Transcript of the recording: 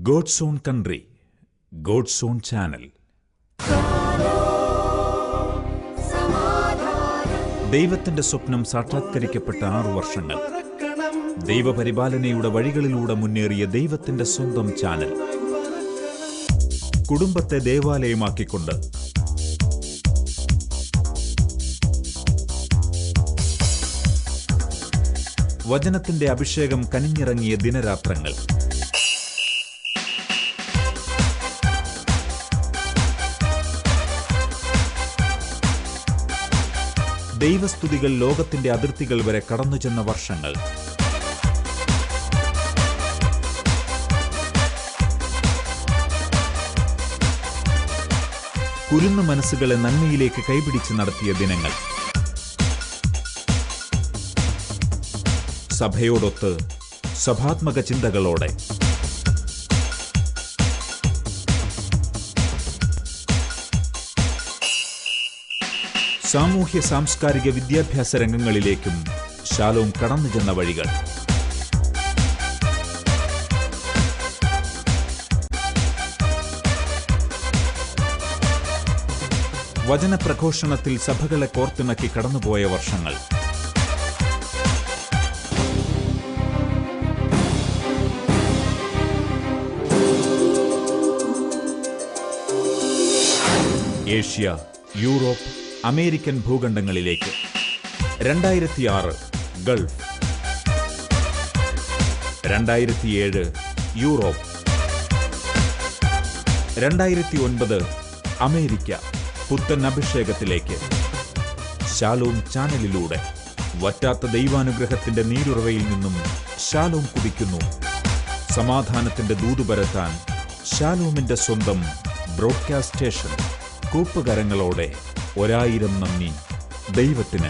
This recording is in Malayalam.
God's own country, God's own channel. ദൈവത്തിന്റെ സ്വപ്നം സാക്ഷാത്കരിക്കപ്പെട്ട 6 വർഷങ്ങൾ. ദൈവപരിപാലനയുടെ വഴികളിലൂടെ മുന്നേറിയ ദൈവത്തിന്റെ സ്വന്തം ചാനൽ. കുടുംബത്തെ ദേവാലയമാക്കിക്കൊണ്ട് വചനത്തിന്റെ അഭിഷേകം കനിഞ്ഞിറങ്ങിയ ദിനരാത്രങ്ങൾ. ദൈവസ്തുതികൾ ലോകത്തിന്റെ അതിർത്തികൾ വരെ കടന്നുചെന്ന വർഷങ്ങൾ. കുരുന്നു മനസ്സുകളെ നന്മയിലേക്ക് കൈപിടിച്ച് നടത്തിയ ദിനങ്ങൾ. സഭയോടൊത്ത് സഭാത്മക ചിന്തകളോടെ സാമൂഹ്യ സാംസ്കാരിക വിദ്യാഭ്യാസ രംഗങ്ങളിലേക്കും ശാലോം കടന്നുചെന്ന വഴികൾ. വചനപ്രഘോഷണത്തിൽ സഭകളെ കോർത്തിണക്കി കടന്നുപോയ വർഷങ്ങൾ. ഏഷ്യ, യൂറോപ്പ്, അമേരിക്കൻ ഭൂഖണ്ഡങ്ങളിലേക്ക്. 2006 ഗൾഫ്, 2007 യൂറോപ്പ്, 2009 അമേരിക്ക. പുത്തൻ അഭിഷേകത്തിലേക്ക്. ശാലോം ചാനലിലൂടെ വറ്റാത്ത ദൈവാനുഗ്രഹത്തിന്റെ നീരുറവയിൽ നിന്നും ശാലോം കുടിക്കുന്നു. സമാധാനത്തിന്റെ ദൂത് പരത്താൻ ശാലോമിന്റെ സ്വന്തം ബ്രോഡ്കാസ്റ്റ് സ്റ്റേഷൻ. കൂപ്പുകരങ്ങളോടെ 1000 നന്ദി ദൈവത്തിന്.